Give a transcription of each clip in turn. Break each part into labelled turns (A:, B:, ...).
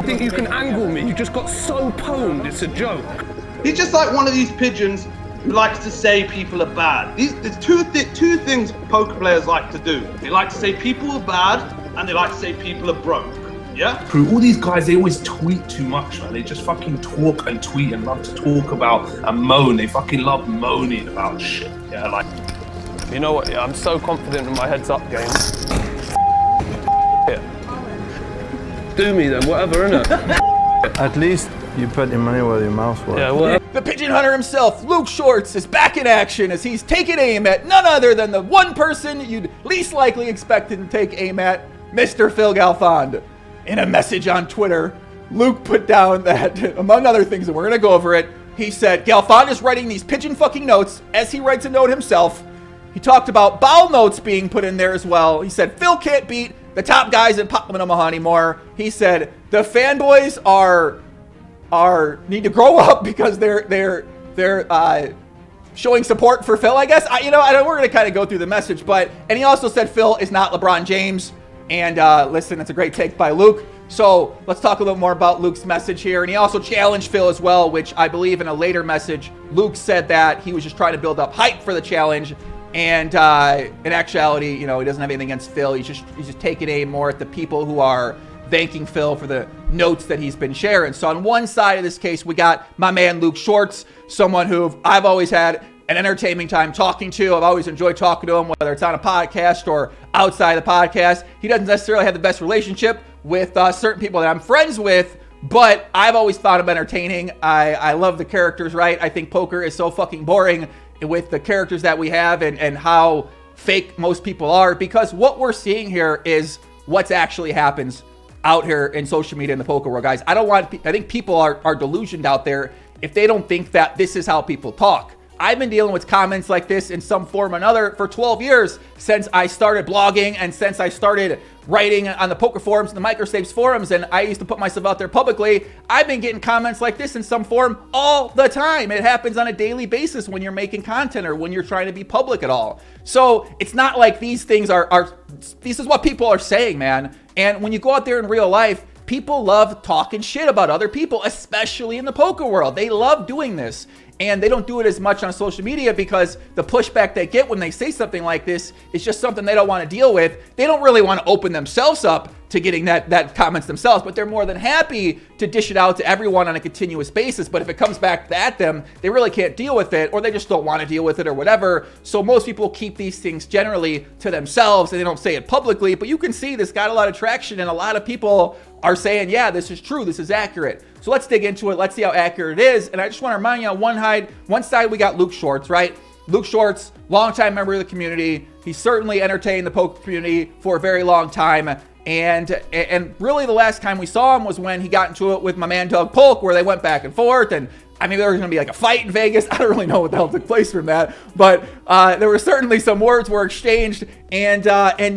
A: think you can angle me. You just got so pwned, it's a joke.
B: He's just like one of these pigeons who likes to say people are bad. There's two things poker players like to do. They like to say people are bad, and they like to say people are broke. Yeah?
C: All these guys, they always tweet too much, man. They just fucking talk and tweet and love to talk about and moan. They fucking love moaning about shit. Yeah, like.
A: You know what? Yeah, I'm so confident in my heads-up game. Yeah. Do me then, whatever, innit?
D: At least you put your money where your mouth was.
A: Yeah, well.
E: The pigeon hunter himself, Luke Schwartz, is back in action as he's taking aim at none other than the one person you'd least likely expect him to take aim at, Mr. Phil Galfond. In a message on Twitter, Luke put down that, among other things, and we're gonna go over it, he said, Galfond is writing these pigeon fucking notes as he writes a note himself. He talked about bowel notes being put in there as well. He said, Phil can't beat the top guys in Pop Omaha anymore. He said, the fanboys need to grow up because they're showing support for Phil, I guess. We're gonna kind of go through the message, and he also said Phil is not LeBron James. And listen, it's a great take by Luke. So let's talk a little more about Luke's message here. And he also challenged Phil as well, which I believe in a later message, Luke said that he was just trying to build up hype for the challenge. And in actuality, he doesn't have anything against Phil. He's just taking aim more at the people who are thanking Phil for the notes that he's been sharing. So on one side of this case, we got my man Luke Schwartz, someone who I've always had an entertaining time talking to. I've always enjoyed talking to him, whether it's on a podcast or outside the podcast. He doesn't necessarily have the best relationship with certain people that I'm friends with, but I've always thought him entertaining. I love the characters, right? I think poker is so fucking boring with the characters that we have and how fake most people are, because what we're seeing here is what's actually happens out here in social media in the poker world, guys. I think people are delusioned out there if they don't think that this is how people talk. I've been dealing with comments like this in some form or another for 12 years since I started blogging and since I started writing on the poker forums and the microsapes forums, and I used to put myself out there publicly. I've been getting comments like this in some form all the time. It happens on a daily basis when you're making content or when you're trying to be public at all. So it's not like these things this is what people are saying, man. And when you go out there in real life, people love talking shit about other people, especially in the poker world. They love doing this. And they don't do it as much on social media because the pushback they get when they say something like this is just something they don't want to deal with. They don't really want to open themselves up to getting that comments themselves, but they're more than happy to dish it out to everyone on a continuous basis. But if it comes back at them, they really can't deal with it, or they just don't want to deal with it or whatever. So most people keep these things generally to themselves and they don't say it publicly. But you can see this got a lot of traction, and a lot of people are saying, yeah, this is true, this is accurate. So let's dig into it. Let's see how accurate it is. And I just want to remind you, on one side we got Luke Schwartz, right? Luke Schwartz, longtime member of the community. He certainly entertained the poker community for a very long time. And really the last time we saw him was when he got into it with my man Doug Polk, where they went back and forth. And I mean, there was going to be like a fight in Vegas. I don't really know what the hell took place from that, but there were certainly some words were exchanged. And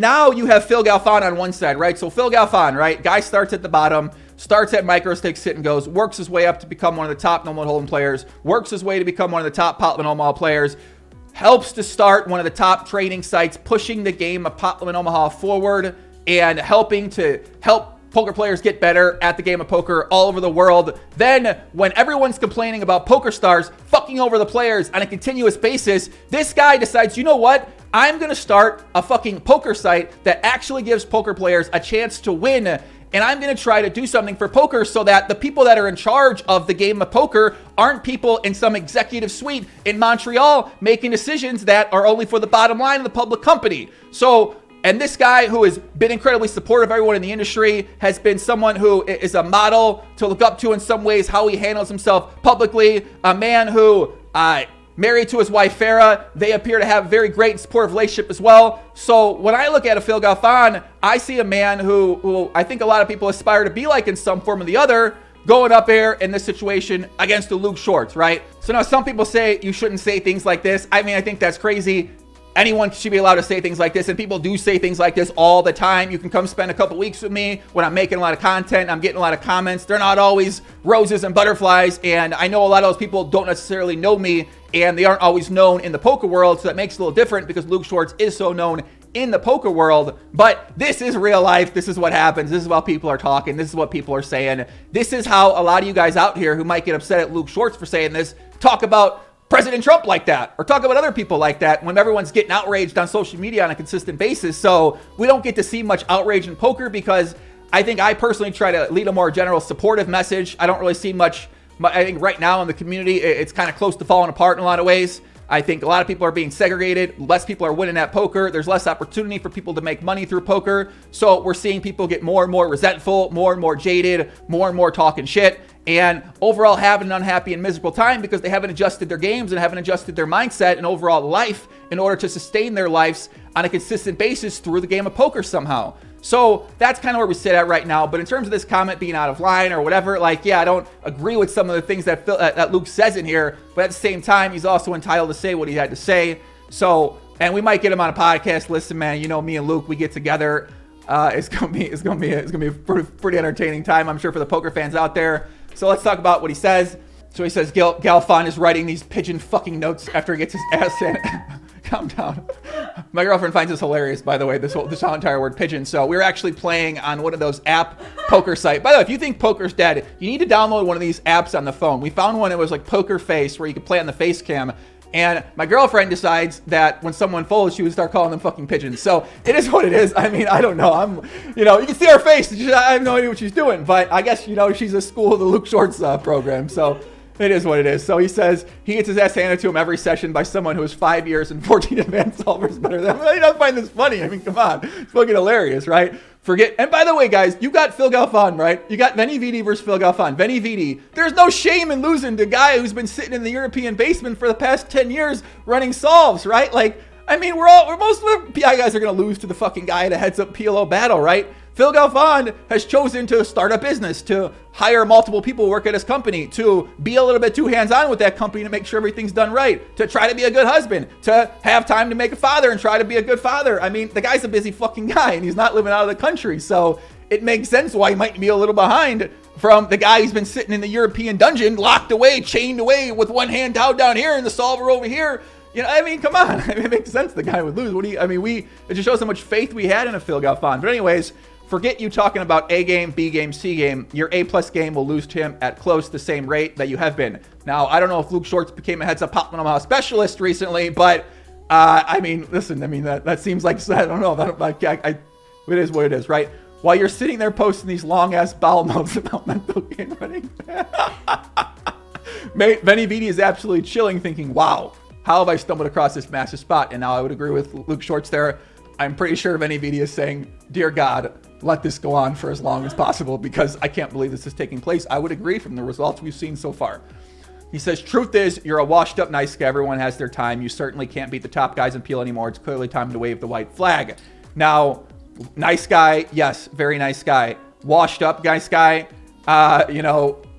E: now you have Phil Galfond on one side, right? So Phil Galfond, right? Guy starts at the bottom, starts at micro stakes, sit and goes, works his way up to become one of the top no-limit hold'em players, works his way to become one of the top Pot Limit Omaha players, helps to start one of the top trading sites, pushing the game of Pot Limit Omaha forward and helping to help poker players get better at the game of poker all over the world. Then when everyone's complaining about poker stars fucking over the players on a continuous basis, this guy decides, you know what? I'm going to start a fucking poker site that actually gives poker players a chance to win. And I'm going to try to do something for poker so that the people that are in charge of the game of poker aren't people in some executive suite in Montreal making decisions that are only for the bottom line of the public company. And this guy, who has been incredibly supportive of everyone in the industry, has been someone who is a model to look up to in some ways, how he handles himself publicly. A man who, married to his wife, Farah, they appear to have a very great and supportive relationship as well. So when I look at a Phil Galfond, I see a man who I think a lot of people aspire to be like in some form or the other, going up there in this situation against a Luke Schwartz, right? So now some people say you shouldn't say things like this. I mean, I think that's crazy. Anyone should be allowed to say things like this, and people do say things like this all the time. You can come spend a couple weeks with me when I'm making a lot of content. I'm getting a lot of comments. They're not always roses and butterflies, and I know a lot of those people don't necessarily know me, and they aren't always known in the poker world, so that makes it a little different because Luke Schwartz is so known in the poker world, but this is real life. This is what happens. This is what people are talking. This is what people are saying. This is how a lot of you guys out here who might get upset at Luke Schwartz for saying this talk about President Trump like that, or talk about other people like that when everyone's getting outraged on social media on a consistent basis. So we don't get to see much outrage in poker because I think I personally try to lead a more general supportive message. I don't really see much. I think right now in the community, it's kind of close to falling apart in a lot of ways. I think a lot of people are being segregated. Less people are winning at poker. There's less opportunity for people to make money through poker. So we're seeing people get more and more resentful, more and more jaded, more and more talking shit, and overall having an unhappy and miserable time because they haven't adjusted their games and haven't adjusted their mindset and overall life in order to sustain their lives on a consistent basis through the game of poker somehow. So that's kind of where we sit at right now. But in terms of this comment being out of line or whatever, like, yeah, I don't agree with some of the things that Luke says in here, but at the same time, he's also entitled to say what he had to say. So, and we might get him on a podcast. Listen, man, you know, me and Luke, we get together. It's gonna be a pretty entertaining time, I'm sure, for the poker fans out there. So let's talk about what he says. So he says Galfond is writing these pigeon fucking notes after he gets his ass in. Calm down. My girlfriend finds this hilarious, by the way, this whole entire word pigeon. So we were actually playing on one of those app poker sites. By the way, if you think poker's dead, you need to download one of these apps on the phone. We found one that was like Poker Face, where you could play on the face cam. And my girlfriend decides that when someone folds, she would start calling them fucking pigeons. So it is what it is. I mean, I don't know. You can see her face. I have no idea what she's doing. But I guess, she's a school of the Luke Schwartz program. So it is what it is. So he says he gets his ass handed to him every session by someone who is 5 years and 14 advanced solvers better than him. I don't find this funny. I mean, come on. It's fucking hilarious, right? And by the way, guys, you got Phil Galfond, right? You got Vinny Vidi versus Phil Galfond. Vinny Vidi, there's no shame in losing to a guy who's been sitting in the European basement for the past 10 years running solves, right? Like, I mean, most of the PI guys are going to lose to the fucking guy that heads up PLO battle, right? Phil Galfond has chosen to start a business, to hire multiple people to work at his company, to be a little bit too hands-on with that company to make sure everything's done right, to try to be a good husband, to have time to make a father and try to be a good father. I mean, the guy's a busy fucking guy and he's not living out of the country. So it makes sense why he might be a little behind from the guy who's been sitting in the European dungeon, locked away, chained away with one hand down here and the solver over here. I mean, come on. It makes sense the guy would lose. It just shows how much faith we had in a Phil Galfond. But anyways, forget you talking about A game, B game, C game. Your A+ game will lose to him at close the same rate that you have been. Now, I don't know if Luke Schwartz became a heads-up Patmanama specialist recently, but I mean, listen, that seems like, I don't know. It is what it is, right? While you're sitting there posting these long-ass bowel notes about mental game running, Vinny Vidi is absolutely chilling, thinking, wow, how have I stumbled across this massive spot? And now I would agree with Luke Schwartz there. I'm pretty sure Vinny Vidi is saying, dear God, let this go on for as long as possible because I can't believe this is taking place. I would agree from the results we've seen so far. He says, truth is, you're a washed up nice guy. Everyone has their time. You certainly can't beat the top guys in Peel anymore. It's clearly time to wave the white flag. Now, nice guy. Yes, very nice guy. Washed up nice guy.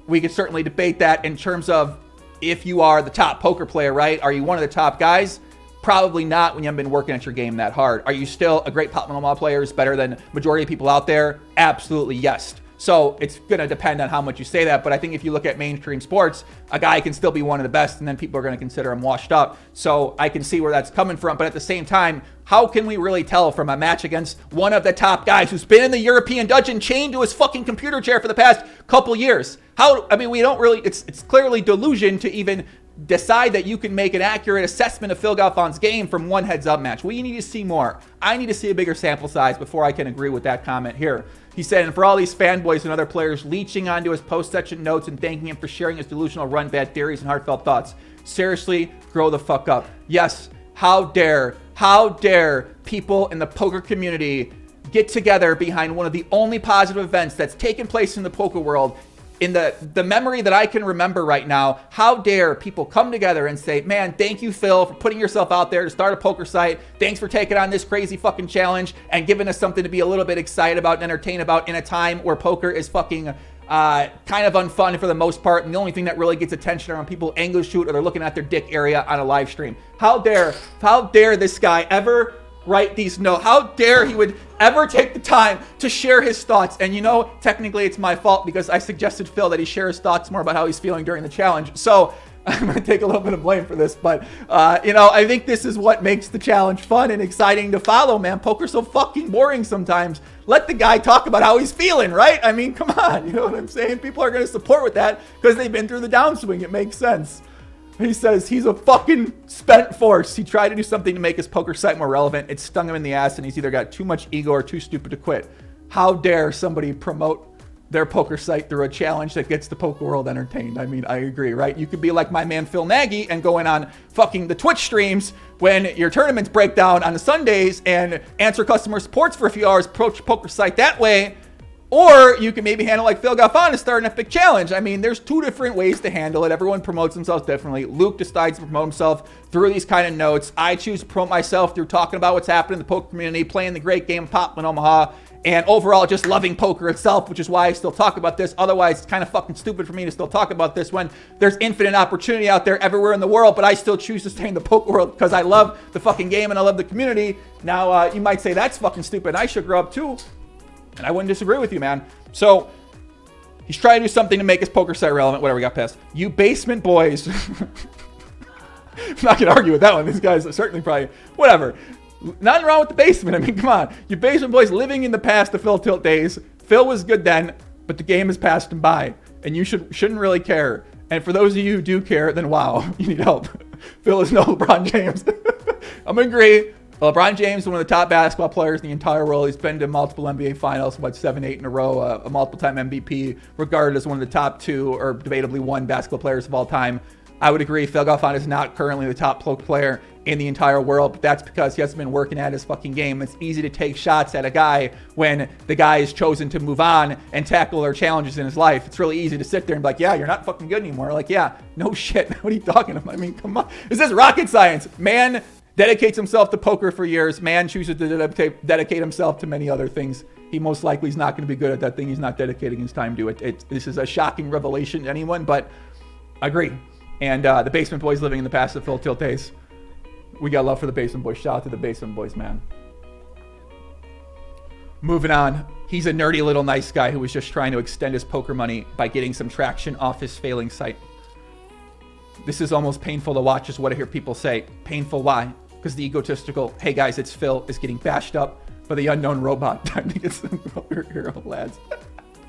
E: We could certainly debate that in terms of if you are the top poker player, right? Are you one of the top guys? Probably not when you haven't been working at your game that hard. Are you still a great Patmanama player? Is better than majority of people out there? Absolutely, yes. So it's going to depend on how much you say that. But I think if you look at mainstream sports, a guy can still be one of the best, and then people are going to consider him washed up. So I can see where that's coming from. But at the same time, how can we really tell from a match against one of the top guys who's been in the European dungeon chained to his fucking computer chair for the past couple years? We don't really, it's clearly delusion to even decide that you can make an accurate assessment of Phil Galfond's game from one heads-up match. We need to see more. I need to see a bigger sample size before I can agree with that comment here. He said, and for all these fanboys and other players leeching onto his post-session notes and thanking him for sharing his delusional run bad theories and heartfelt thoughts, seriously, grow the fuck up. Yes, how dare people in the poker community get together behind one of the only positive events that's taken place in the poker world in the memory that I can remember right now. How dare people come together and say, man, thank you, Phil, for putting yourself out there to start a poker site. Thanks for taking on this crazy fucking challenge and giving us something to be a little bit excited about and entertained about in a time where poker is fucking kind of unfun for the most part. And the only thing that really gets attention are when people angle shoot or they're looking at their dick area on a live stream. How dare this guy ever write these notes? How dare he would ever take the time to share his thoughts? And technically it's my fault because I suggested Phil that he share his thoughts more about how he's feeling during the challenge. So I'm going to take a little bit of blame for this, but, I think this is what makes the challenge fun and exciting to follow, man. Poker's so fucking boring sometimes. Let the guy talk about how he's feeling, right? I mean, come on. You know what I'm saying? People are going to support with that because they've been through the downswing. It makes sense. He says he's a fucking spent force. He tried to do something to make his poker site more relevant. It stung him in the ass, and he's either got too much ego or too stupid to quit. How dare somebody promote their poker site through a challenge that gets the poker world entertained? I mean, I agree, right? You could be like my man Phil Nagy and going on fucking the Twitch streams when your tournaments break down on the Sundays and answer customer supports for a few hours, approach your poker site that way. Or you can maybe handle like Phil Galfond and start an epic challenge. I mean, there's two different ways to handle it. Everyone promotes themselves differently. Luke decides to promote himself through these kind of notes. I choose to promote myself through talking about what's happening in the poker community, playing the great game of Pop in Omaha, and overall just loving poker itself, which is why I still talk about this. Otherwise, it's kind of fucking stupid for me to still talk about this when there's infinite opportunity out there everywhere in the world, but I still choose to stay in the poker world because I love the fucking game and I love the community. Now, you might say that's fucking stupid. I should grow up too. And I wouldn't disagree with you, man. So he's trying to do something to make his poker site relevant. Whatever, we got past. You basement boys. I'm not going to argue with that one. These guys are certainly probably, whatever. Nothing wrong with the basement. I mean, come on. You basement boys living in the past, the Phil Tilt days. Phil was good then, but the game has passed him by. And you shouldn't really care. And for those of you who do care, then wow, you need help. Phil is no LeBron James. I'm going to agree. LeBron James is one of the top basketball players in the entire world. He's been to multiple NBA finals, 7, 8 in a row, a multiple-time MVP, regarded as one of the top 2 or debatably 1 basketball players of all time. I would agree Phil Galfond is not currently the top poker player in the entire world, but that's because he hasn't been working at his fucking game. It's easy to take shots at a guy when the guy has chosen to move on and tackle their challenges in his life. It's really easy to sit there and be like, yeah, you're not fucking good anymore. Like, yeah, no shit. What are you talking about? I mean, come on. Is this rocket science? Man dedicates himself to poker for years. Man chooses to dedicate himself to many other things. He most likely is not going to be good at that thing he's not dedicating his time to. This is a shocking revelation to anyone, but I agree. And the Basement Boys living in the past of Phil Tilt days. We got love for the Basement Boys. Shout out to the Basement Boys, man. Moving on. He's a nerdy little nice guy who was just trying to extend his poker money by getting some traction off his failing site. This is almost painful to watch, is what I hear people say. Painful, why? Because the egotistical, hey guys, it's Phil, is getting bashed up by the unknown robot. Time to get some hero lads.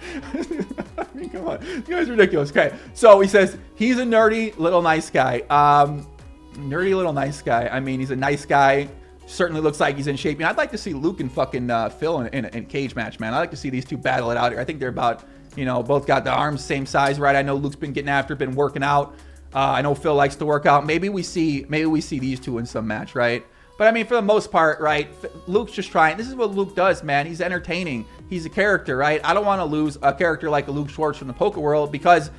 E: I mean, come on. You guys are ridiculous. Okay, so he says he's a nerdy little nice guy. Nerdy little nice guy. I mean, he's a nice guy. Certainly looks like he's in shape. I'd like to see Luke and fucking Phil in a cage match, man. I'd like to see these two battle it out here. I think they're about, both got the arms same size, right? I know Luke's been getting after, been working out. I know Phil likes to work out. Maybe we see these two in some match, right? But I mean, for the most part, right? Luke's just trying. This is what Luke does, man. He's entertaining. He's a character, right? I don't want to lose a character like a Luke Schwartz from the poker world because,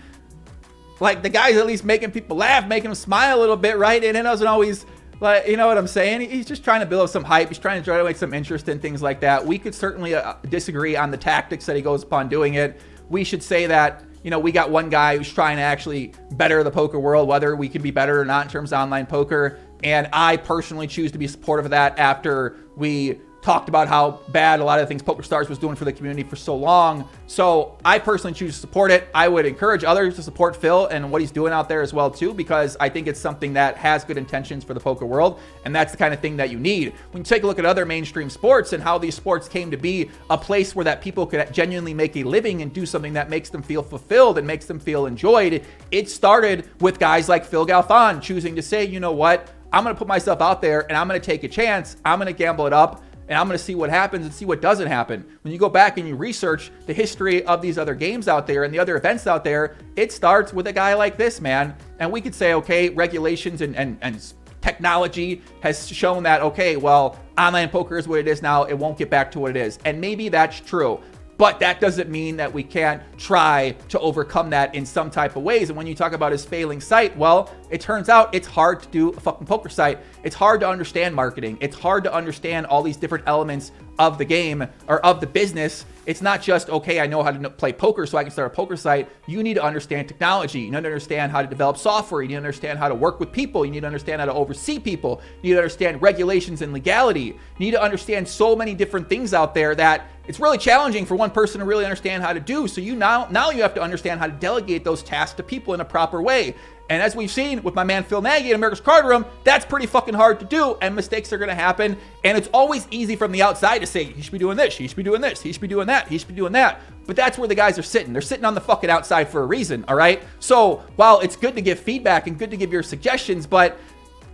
E: like, the guy's at least making people laugh, making them smile a little bit, right? And it doesn't always, like, you know what I'm saying? He's just trying to build up some hype. He's trying to make some interest in things like that. We could certainly disagree on the tactics that he goes upon doing it. We should say that, we got one guy who's trying to actually better the poker world, whether we can be better or not in terms of online poker. And I personally choose to be supportive of that after we talked about how bad a lot of the things PokerStars was doing for the community for so long. So I personally choose to support it. I would encourage others to support Phil and what he's doing out there as well too, because I think it's something that has good intentions for the poker world, and that's the kind of thing that you need. When you take a look at other mainstream sports and how these sports came to be a place where that people could genuinely make a living and do something that makes them feel fulfilled and makes them feel enjoyed, it started with guys like Phil Galfond choosing to say, you know what, I'm going to put myself out there and I'm going to take a chance. I'm going to gamble it up. And I'm going to see what happens and see what doesn't happen. When you go back and you research the history of these other games out there and the other events out there, it starts with a guy like this, man. And we could say, okay, regulations and technology has shown that, okay, well, online poker is what it is now. It won't get back to what it is. And maybe that's true. But that doesn't mean that we can't try to overcome that in some type of ways. And when you talk about his failing site, well, it turns out it's hard to do a fucking poker site. It's hard to understand marketing. It's hard to understand all these different elements of the game or of the business. It's not just, okay, I know how to play poker so I can start a poker site. You need to understand technology. You need to understand how to develop software. You need to understand how to work with people. You need to understand how to oversee people. You need to understand regulations and legality. You need to understand so many different things out there that it's really challenging for one person to really understand how to do. So now you have to understand how to delegate those tasks to people in a proper way. And as we've seen with my man Phil Nagy in America's Card Room, that's pretty fucking hard to do, and mistakes are going to happen. And it's always easy from the outside to say, he should be doing this, he should be doing this, he should be doing that, he should be doing that. But that's where the guys are sitting. They're sitting on the fucking outside for a reason, all right? So while it's good to give feedback and good to give your suggestions, but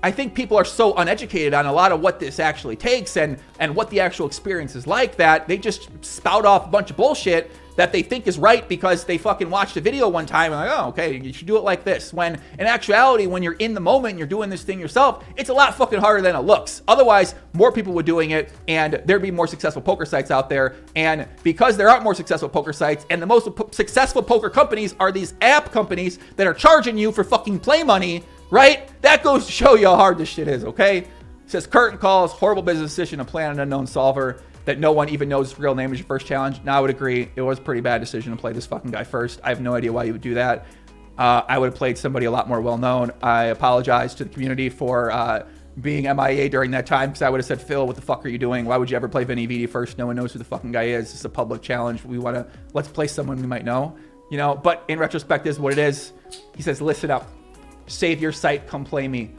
E: I think people are so uneducated on a lot of what this actually takes and what the actual experience is like that they just spout off a bunch of bullshit that they think is right because they fucking watched a video one time and like, oh, okay, you should do it like this. When in actuality, when you're in the moment and you're doing this thing yourself, it's a lot fucking harder than it looks. Otherwise, more people would doing it and there'd be more successful poker sites out there. And because there aren't more successful poker sites and the most successful poker companies are these app companies that are charging you for fucking play money, right? That goes to show you how hard this shit is, okay? It says curtain calls, horrible business decision to plan an unknown solver that no one even knows his real name is your first challenge. Now I would agree. It was a pretty bad decision to play this fucking guy first. I have no idea why you would do that. I would have played somebody a lot more well-known. I apologize to the community for being MIA during that time because I would have said, Phil, what the fuck are you doing? Why would you ever play Vinny Vidi first? No one knows who the fucking guy is. It's a public challenge. Let's play someone we might know, you know? But in retrospect, this is what it is. He says, listen up. Save your sight, come play me.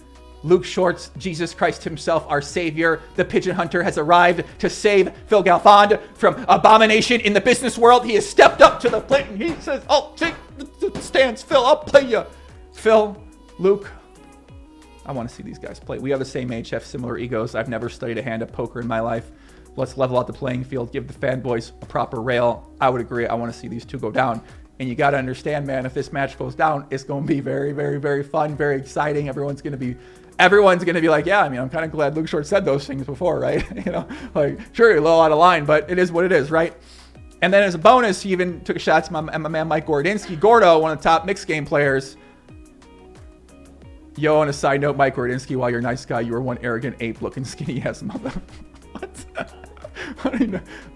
E: Luke Schwartz, Jesus Christ himself, our savior, the pigeon hunter, has arrived to save Phil Galfond from abomination in the business world. He has stepped up to the plate and he says, I'll take the stance, Phil, I'll play you. Phil, Luke, I want to see these guys play. We have the same age, have similar egos. I've never studied a hand of poker in my life. Let's level out the playing field, give the fanboys a proper rail. I would agree. I want to see these two go down. And you got to understand, man, if this match goes down, it's going to be very, very, very fun, very exciting. Everyone's going to be like, yeah, I mean, I'm kind of glad Luke Schwartz said those things before, right? You know, like, sure, you're a little out of line, but it is what it is, right? And then as a bonus, he even took a shot to my man Mike Gordinsky. Gordo, one of the top mixed game players. Yo, on a side note, Mike Gordinsky, while you're a nice guy, you were one arrogant ape-looking skinny-ass mother. What?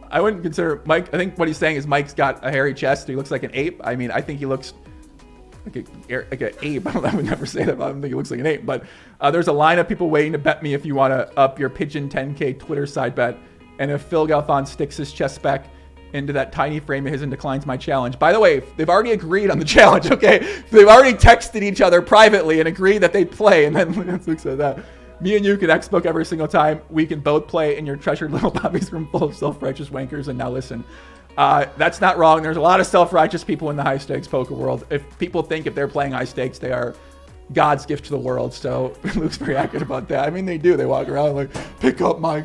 E: I wouldn't consider Mike. I think what he's saying is Mike's got a hairy chest. He looks like an ape. I mean, I think he looks like an ape. I would never say that. I don't think he looks like an ape. But there's a line of people waiting to bet me if you want to up your Pigeon 10K Twitter side bet. And if Phil Galfond sticks his chest back into that tiny frame of his and declines my challenge. By the way, they've already agreed on the challenge, okay? They've already texted each other privately and agreed that they'd play. And then Luke said that. Me and you can X-book every single time. We can both play in your treasured little Bobby's room full of self-righteous wankers. And now listen, that's not wrong. There's a lot of self-righteous people in the high-stakes poker world. If people think if they're playing high stakes, they are God's gift to the world. So Luke's very accurate about that. I mean, they do. They walk around like, pick up my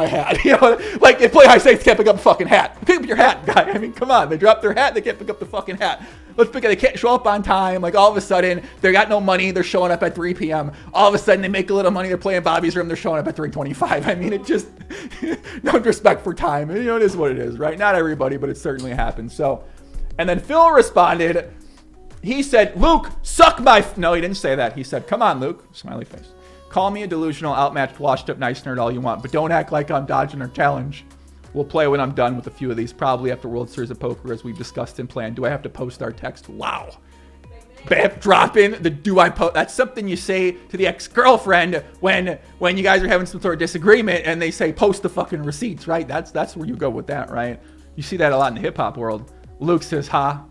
E: hat. You know, like they play high stakes, can't pick up a fucking hat. Pick up your hat, guy. I mean, come on. They drop their hat, they can't pick up the fucking hat. They can't show up on time. Like all of a sudden, they got no money. They're showing up at 3 p.m. All of a sudden, they make a little money. They're playing Bobby's room. They're showing up at 3:25. I mean, it just no respect for time. You know, it is what it is, right? Not everybody, but it certainly happens. So, and then Phil responded. He said, Luke, suck my... No, he didn't say that. He said, come on, Luke. Smiley face. Call me a delusional, outmatched, washed up nice nerd all you want, but don't act like I'm dodging our challenge. We'll play when I'm done with a few of these, probably after World Series of Poker, as we've discussed and planned. Do I have to post our text? Wow. Bam, drop in the do I post. That's something you say to the ex-girlfriend when you guys are having some sort of disagreement and they say, post the fucking receipts, right? That's where you go with that, right? You see that a lot in the hip-hop world. Luke says, ha.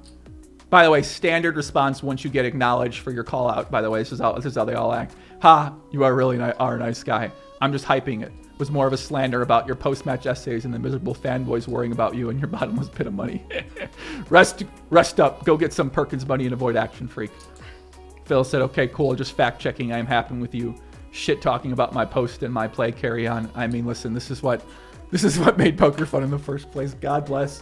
E: By the way, standard response once you get acknowledged for your call out, by the way, this is how they all act. Ha, you are really are a nice guy. I'm just hyping it. It was more of a slander about your post-match essays and the miserable fanboys worrying about you and your bottomless pit of money. Rest up. Go get some Perkins money and avoid Action Freak. Phil said, okay, cool. Just fact-checking. I am happy with you. Shit talking about my post and my play. Carry on. I mean, listen, this is what made poker fun in the first place. God bless.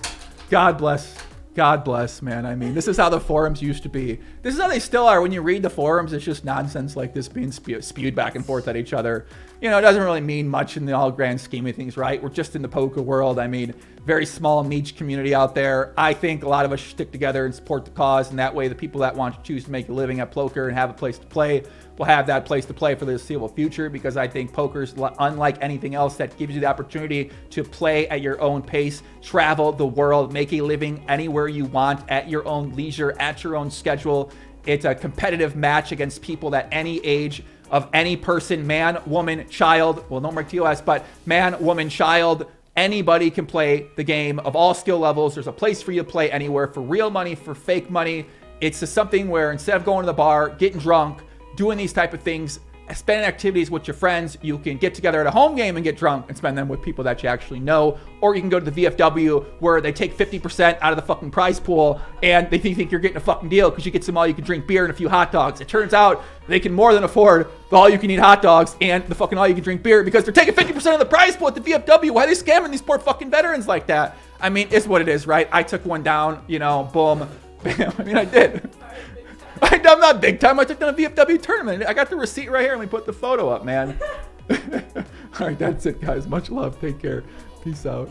E: God bless. God bless, man. I mean, this is how the forums used to be. This is how they still are. When you read the forums, it's just nonsense like this being spewed back and forth at each other. You know, it doesn't really mean much in the all grand scheme of things, right? We're just in the poker world. I mean, very small niche community out there. I think a lot of us should stick together and support the cause. And that way, the people that want to choose to make a living at poker and have a place to play will have that place to play for the foreseeable future, because I think poker's unlike anything else that gives you the opportunity to play at your own pace, travel the world, make a living anywhere you want at your own leisure, at your own schedule. It's a competitive match against people at any age of any person, man, woman, child. Well, no more TOS, but man, woman, child. Anybody can play the game of all skill levels. There's a place for you to play anywhere, for real money, for fake money. it's just something where instead of going to the bar, getting drunk, doing these type of things, spending activities with your friends, you can get together at a home game and get drunk and spend them with people that you actually know. Or you can go to the VFW where they take 50% out of the fucking prize pool and they think you're getting a fucking deal because you get some all-you-can-drink beer and a few hot dogs. It turns out they can more than afford the all-you-can-eat hot dogs and the fucking all-you-can-drink beer because they're taking 50% of the prize pool at the VFW. Why are they scamming these poor fucking veterans like that? I mean, it's what it is, right? I took one down, you know, boom, bam. I mean, I did. I'm not big time. I took down a VFW tournament. I got the receipt right here. Let me put the photo up, man. All right, that's it, guys. Much love. Take care. Peace out.